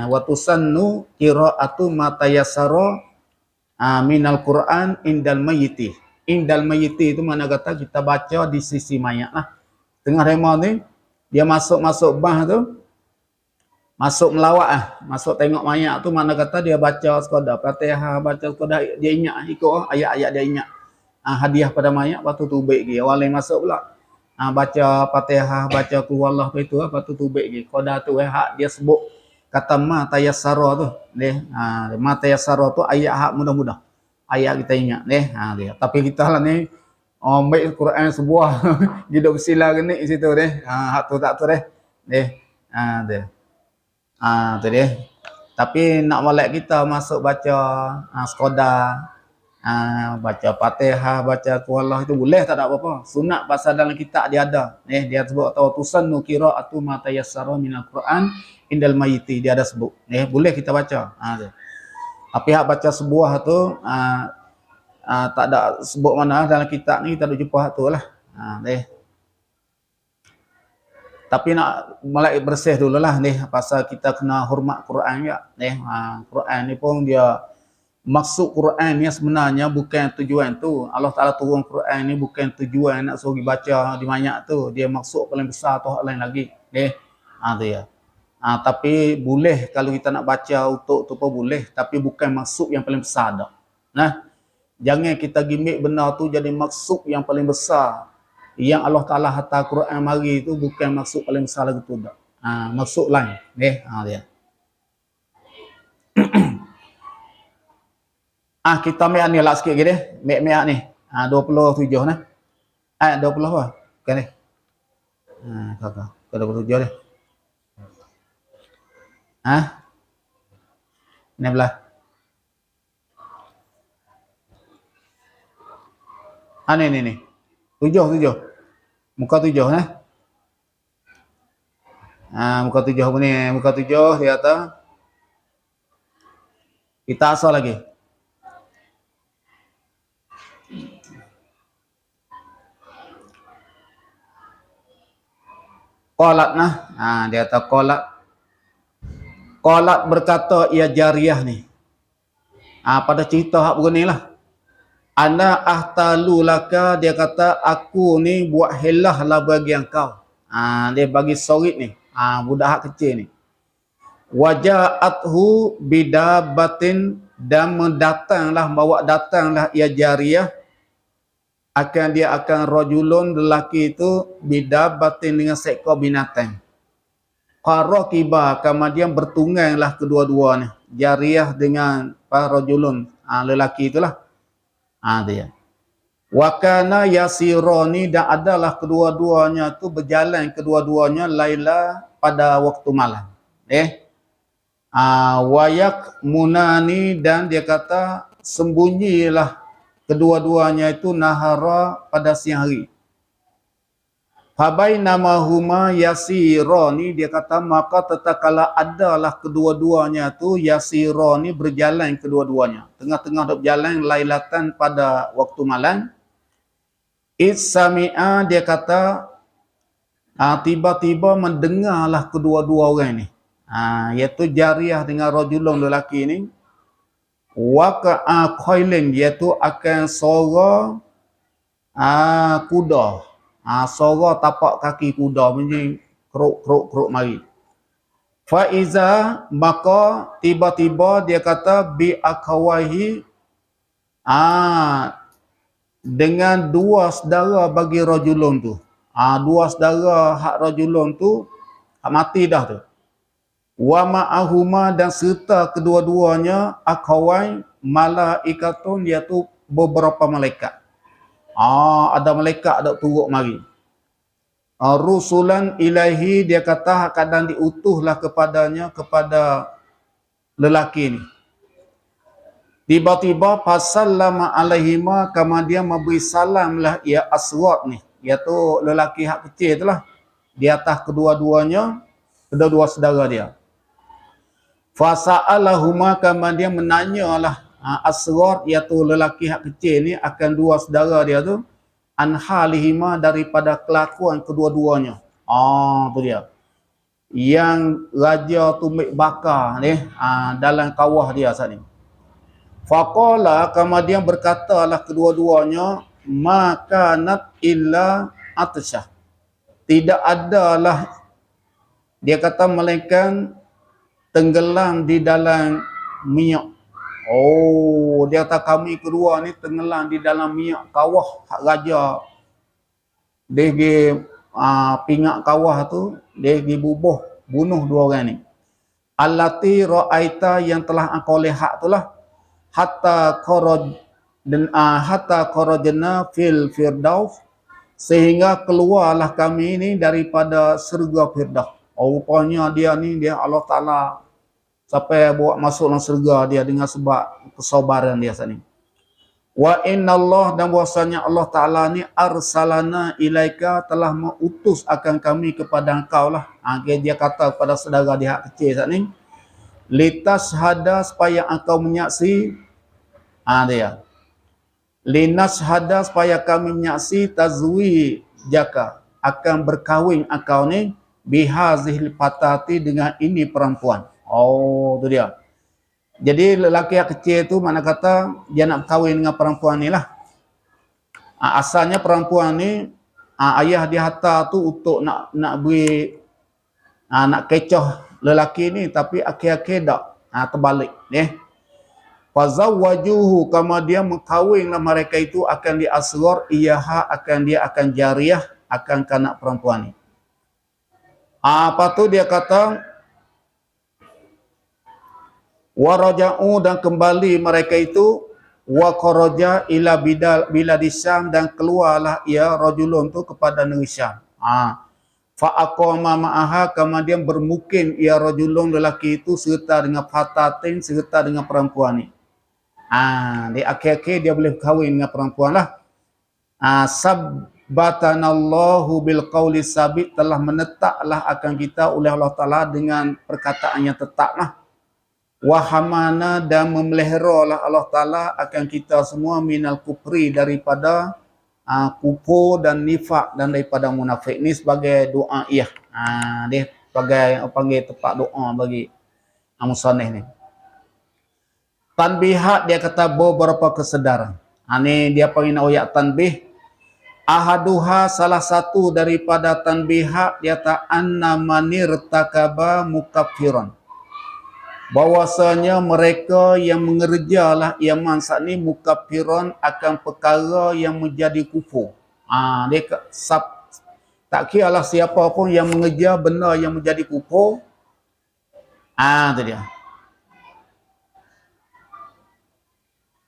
Wa tusannu qira'atu ma tayassara minal Quran indal mayyiti. Indal mayyiti itu mana kata kita baca di sisi mayat lah. Tengah rema ni dia masuk bah tu, masuk melawat masuk tengok mayat tu, mana kata dia baca sekadar Fatihah, baca sekadar dia ingat ikut ayat-ayat dia ingat. Hadiah pada mayat, lepas tu tubik lagi. Awal yang masuk pula baca Fatihah, baca Qul huwallah itu, lepas tu tubik lagi. Qadar tu hak dia sebut kata ma tayassara tu. Ma tayassara tu ayat hak mudah-mudah. Ayat kita ingat dia. Tapi kita lah ni ambil Quran sebuah hidup sila gini di situ hak tu tak tu tu dia. Tapi nak molek kita masuk baca sekadar baca Fatihah, baca Qul huwallah itu boleh, tak ada apa-apa. Sunat pasal dalam kitab dia ada. Dia sebut tahu tusannu qira'atu ma tayassara minal Quran indal mayyiti, dia ada sebut. Boleh kita baca. Tapi hak baca sebuah tu tak ada sebut mana dalam kitab ni, kita ada jumpa hak tu lah. Tapi nak mulai bersih dululah pasal kita kena hormat Quran juga. Quran ni pun dia maksud Quran ni sebenarnya bukan tujuan tu. Allah Taala turun Quran ni bukan tujuan nak suruh baca di banyak tu. Dia maksud paling besar tu hak lain lagi. Tu ya. Tapi boleh kalau kita nak baca untuk tu pun boleh, tapi bukan maksud yang paling besar dah. Jangan kita gimik benda tu jadi maksud yang paling besar. Yang Allah Taala hantar Quran mari tu bukan maksud paling besar lagi tu dah. Maksud lain. Dia. Kita ambil ni lah sikit lagi deh. Mek ni. 27 nah. 20 apa? Kan ni. Kakak. 27 deh. Ni belah. Ni. 7. Muka 7 nah. Muka 7 ni, muka 7 dia kata kita asal lagi. Qalat dia kata qalat berkata ia jariyah ni. Pada cerita hak begini lah. Ana ahtalu laka, dia kata aku ni buat helah lah bagi engkau. Dia bagi sorit ni. Budak hak kecil ni. Waja'athu bidabatin, dan bawa datanglah ia jariyah. Dia akan rajulun lelaki itu bidabatin dengan seekor binatang. Qaraqiba, kemudian bertungganglah kedua-duanya. Jariyah dengan rajulun, lelaki itulah. Dia. Wa kana yasirani, dan adalah kedua-duanya tu berjalan kedua-duanya laila pada waktu malam. Wayak munani, dan dia kata sembunyilah kedua-duanya itu nahara pada siang hari. Fabainamahuma yasirani, dia kata maka tatkala adalah kedua-duanya tu yasirani berjalan kedua-duanya. Tengah-tengah dok berjalan lailatan pada waktu malam. Sami'a, dia kata tiba-tiba mendengarlah kedua-dua orang ni. Iaitu jariyah dengan rajulun lelaki ni. Waqa'a qailin, iaitu akan suara kuda. Suara tapak kaki kuda bunyi kruk mari. Faiza, maka tiba-tiba dia kata bi akawahi, dengan dua saudara bagi rajulun tu. Dua saudara hak rajulun tu hak mati dah tu. Wa ma'ahuma, dan serta kedua-duanya akawai malaikatun, iaitu beberapa malaikat. Ada malaikat dak turut mari. rusulan ilaihi, dia kata kadang diutuhlah kepadanya, kepada lelaki ni. Tiba-tiba fasallama alaihima, kemudian memberi salamlah ia Aswad ni, iaitu lelaki hak kecil itulah, di atas kedua-duanya, kedua-dua saudara dia. Fasa'alahuma, kemudian menanyalah Aswad, iaitu lelaki hak kecil ni, akan dua saudara dia tu, an halihima, daripada kelakuan kedua-duanya. Tu dia. Yang raja tumit bakar ni, dalam kawah dia saat ni. Faqala, kemudian berkatalah kedua-duanya, makanat illa atsyah. Tidak adalah, dia kata, melainkan tenggelam di dalam minyak. Dia kata kami kedua ni tenggelam di dalam minyak kawah hak raja. Dia pergi pingak kawah tu, dia pergi bunuh dua orang ni. Allati ra'aita, yang telah engkau lihat itulah, hatta kharajna fil firdaus, sehingga keluarlah kami ni daripada surga Firdaus. Rupanya dia ni, dia Allah Ta'ala sampai buat masuk dalam surga dia dengan sebab kesabaran dia saat ni. Wa innallah, dan bahwasanya Allah Ta'ala ni arsalana ilaika, telah mengutus akan kami kepada engkau lah. Dia kata kepada saudara dia hak kecil saat ni, litas hada, supaya engkau menyaksi, dia linas hada, supaya kami menyaksi tazwi jaka, akan berkahwin engkau ni, bihazihil patati, dengan ini perempuan. Tu dia. Jadi lelaki yang kecil tu, mana kata dia nak berkahwin dengan perempuan ni lah. Asalnya perempuan ni, ayah dia hantar tu untuk nak beri, nak kecoh lelaki ni, tapi akhir-akhir tak, terbalik ni. Fazawwajuhu, kemudian mengkahwinlah mereka itu akan di asghar iyaha, akan dia akan jariah, akan kanak perempuan ni. Apa tu dia kata, waraja'u, dan kembali mereka itu, wa kharaja ila biladi Syam, dan keluarlah ia rajulun tu kepada negeri Syam. Fa aqama ma'aha, kemudian bermukim ia rajulun, lelaki itu, serta dengan fatatin, serta dengan perempuan ni. Di akhir-akhir dia boleh kahwin dengan perempuan lah. Sabbatanallahu bil qawli sabit, telah menetaplah akan kita oleh Allah Ta'ala dengan perkataan yang tetap lah. Wahamana, dan memeliharalah Allah Ta'ala akan kita semua minal kufri, daripada kufur dan nifak, dan daripada munafik. Ni sebagai doa dia sebagai panggil tempat doa bagi musannif ni. Tanbihat, dia kata beberapa kesedaran. Ni dia panggil ayat tanbih. Ahaduha, salah satu daripada tanbihat, dia kata anna manir takaba mukaffiran, bahwasanya mereka yang mengerjalah iaman saat ni mukaffiran, akan perkara yang menjadi kufur. Dia tak kiralah siapa pun yang mengerja benda yang menjadi kufur. Tu dia.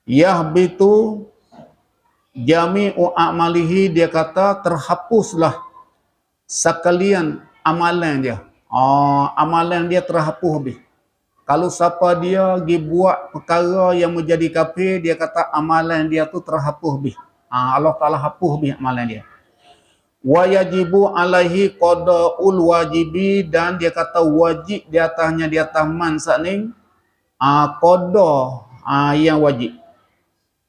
Yahbitu jami'u a'malihi, dia kata terhapuslah sekalian amalan dia. Amalan dia terhapus habis. Kalau siapa dia pergi buat perkara yang menjadi kafir, dia kata amalan dia tu terhapus habis. Allah Ta'ala hapus habis amalan dia. Wa yajibu alaihi qada'ul wajibi, dan dia kata wajib di atasnya, di atas man saat ni, qada yang wajib.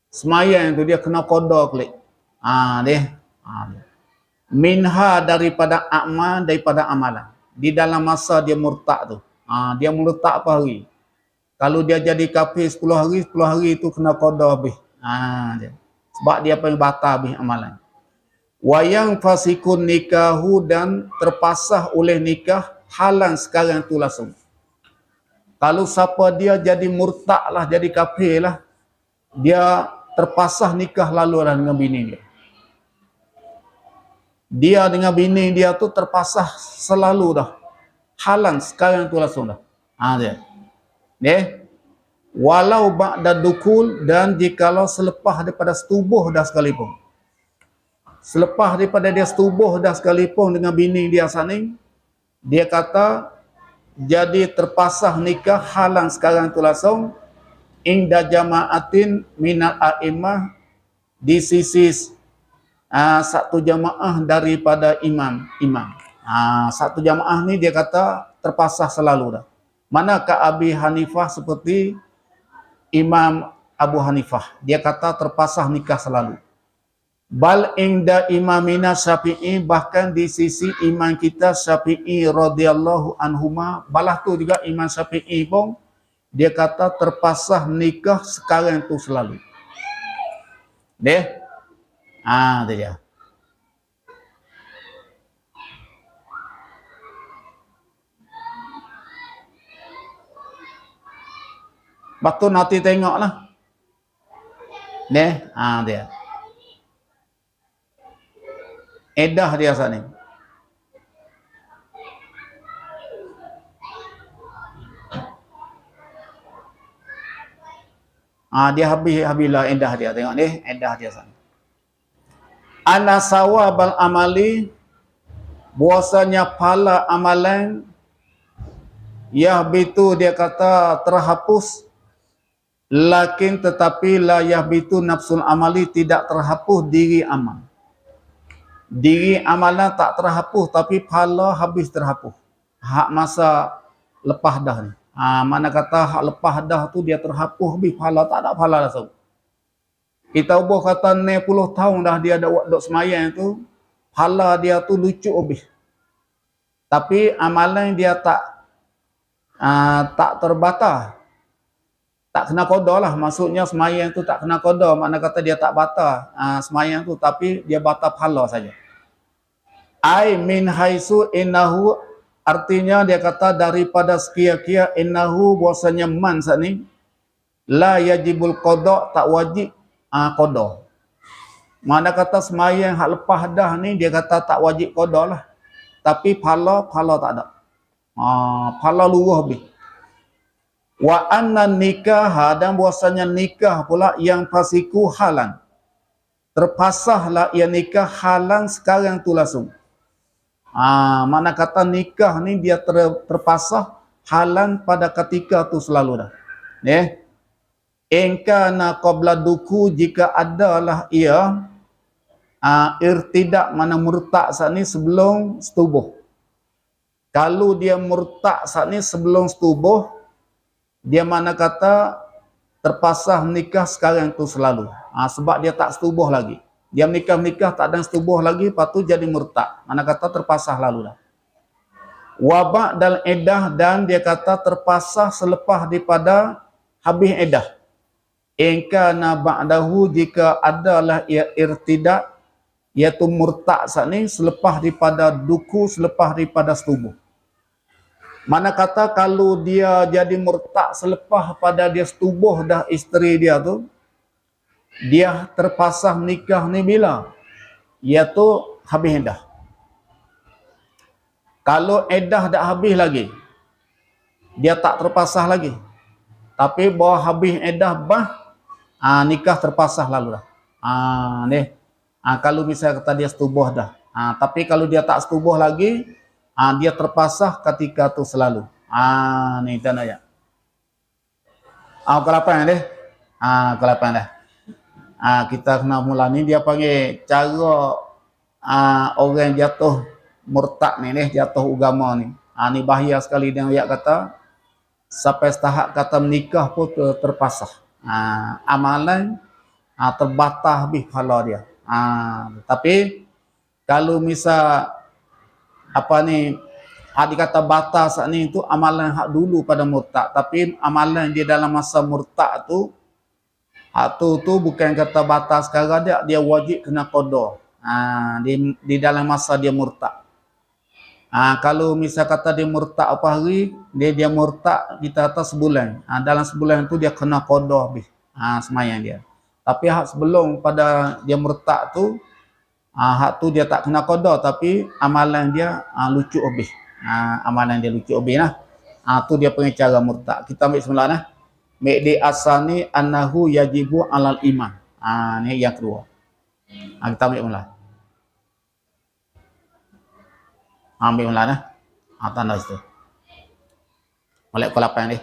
Semayang tu dia kena qada klik. Minha, daripada amal, daripada amalan. Di dalam masa dia murtad tu. Dia murtad apa hari? Kalau dia jadi kafir 10 hari tu kena qada habis. Sebab dia paling batal habis amalan. Wayang fasikun nikahu, dan terpasah oleh nikah halan sekarang tu langsung. Kalau siapa dia jadi murtad lah, jadi kafir lah, dia terpasah nikah lalu lah dengan bini dia. Dia dengan bini dia tu terpasah selalu dah. Halan sekarang tu langsung dah. Dia. Walau ba'da dukul, dan jikalau selepas daripada setubuh dah sekalipun. Selepas daripada dia setubuh dah sekalipun dengan bini dia sana, dia kata jadi terpasah nikah halang sekarang tu langsung inda jama'atin minal a'imah, di sisi satu jamaah daripada imam. Satu jamaah ni dia kata terpasah selalu dah. Manakah Abi Hanifah seperti Imam Abu Hanifah, dia kata terpasah nikah selalu. Bal inda imamina Syafi'i, bahkan di sisi imam kita Syafi'i radhiyallahu anhuma, balah tu juga Imam Syafi'i pun dia kata terpasah nikah sekarang tu selalu. Deh. Tu dia. Batu nanti tengoklah. Deh. Dia. Edah dia sana. Dia habis-habislah edah dia. Tengok ni, edah dia sana. Ana sawabal amali, bahwasanya pahala amalan yahbitu, dia kata terhapus, lakin tetapi la yahbitu nafsul amali, tidak terhapus diri amal. Diri amalan tak terhapus, tapi pahala habis terhapus. Hak masa lepas dah ni. Mana kata hak lepas dah tu dia terhapus habis, pahala tak ada pahala langsung. Kita ubah kata 60 tahun dah dia ada buat dok semayang tu, pahala dia tu lucu habis. Tapi amalan dia tak terbatal. Tak kena qada lah. Maksudnya semayang tu tak kena qada. Mana kata dia tak batal semayang tu, tapi dia batal pahala saja. Ai min haisu innahu, artinya dia kata daripada sekia-kia, innahu bahwasanya man saat ni la yajibul qada, tak wajib qada. Mana kata semayang hak lepas dah ni dia kata tak wajib qada lah. Tapi pahala tak ada. Pahala luruh habis. Wa anna nikah, dan bahwasanya nikah pula yang fasiku halan. Terpasahlah ia nikah halan sekarang tu langsung. Mana kata nikah ni dia terpasah halan pada ketika tu selalu dah. Engkana qabla duku, jika adalah ia irtidak, mana murtad saat ni sebelum setubuh. Kalau dia murtad saat ni sebelum setubuh, dia mana kata terpasah nikah sekarang tu selalu. Sebab dia tak setubuh lagi. Dia menikah tak ada setubuh lagi, lepas tu jadi murtad. Mana kata terpasah lalu dah. Wabak dan edah, dan dia kata terpasah selepas daripada habis edah. Engkana ba'dahu, jika adalah ia irtidak, iaitu murtad saat ni selepas daripada duku, selepas daripada setubuh. Mana kata kalau dia jadi murtad selepas pada dia setubuh dah isteri dia tu, dia terpasah nikah ni bila? Iaitu habis edah. Kalau edah dah habis lagi, dia tak terpasah lagi. Tapi bahawa habis edah nikah terpasah lalu dah. Kalau misalnya kata dia setubuh dah. Tapi kalau dia tak setubuh lagi, dia terpasah ketika tu selalu. Ni dan ayat. Kelapan deh. Kelapan dah. Kita kena mula ni dia panggil cara orang jatuh murtad ni, jatuh agama ni. Ni bahaya sekali dia ayat kata sampai tahap kata menikah pun terpasah. Amalan terbatas habis pahala dia. Tapi kalau misal dikata batas ni tu amalan hak dulu pada murtad, tapi amalan dia dalam masa murtad tu tu bukan kata batas sekarang dia wajib kena qada. Di dalam masa dia murtad. Kalau misal kata dia murtad apa hari, dia murtad kita kata sebulan. Dalam sebulan tu dia kena qada habis semayang dia. Tapi hak sebelum pada dia murtad tu, hak tu dia tak kena qada, tapi amalan dia lucu habis. Amalan dia lucu habis lah. Tu dia panggil cara murtad. Kita ambil semula nah. Ma'di asani annahu yajibu alal iman. Ni yang kedua. Kita ambil mula. Ambil mula dah. Tanda situ. Molek pukul 8 ni.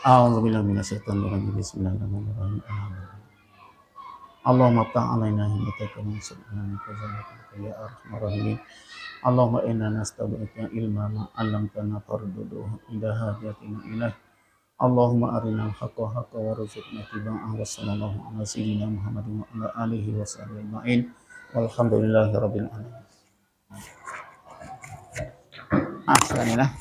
A'udzubillahi minasyaitonir rajim. Bismillahirrahmanirrahim. Allahumma ta'alaina himmataka min subhanaka ya arhamar rahimin. Allahumma inna nastabika ilma ma 'allamtana farduduhu ila hajatina ilaih. Allahumma arina al-haqqa haqqa warzuqna ittiba'ahu wa sallallahu ala sayyidina Muhammadin wa ala alihi wa sahbihi ajma'in. Walhamdulillahi rabbil alamin. Sekarang ni lah.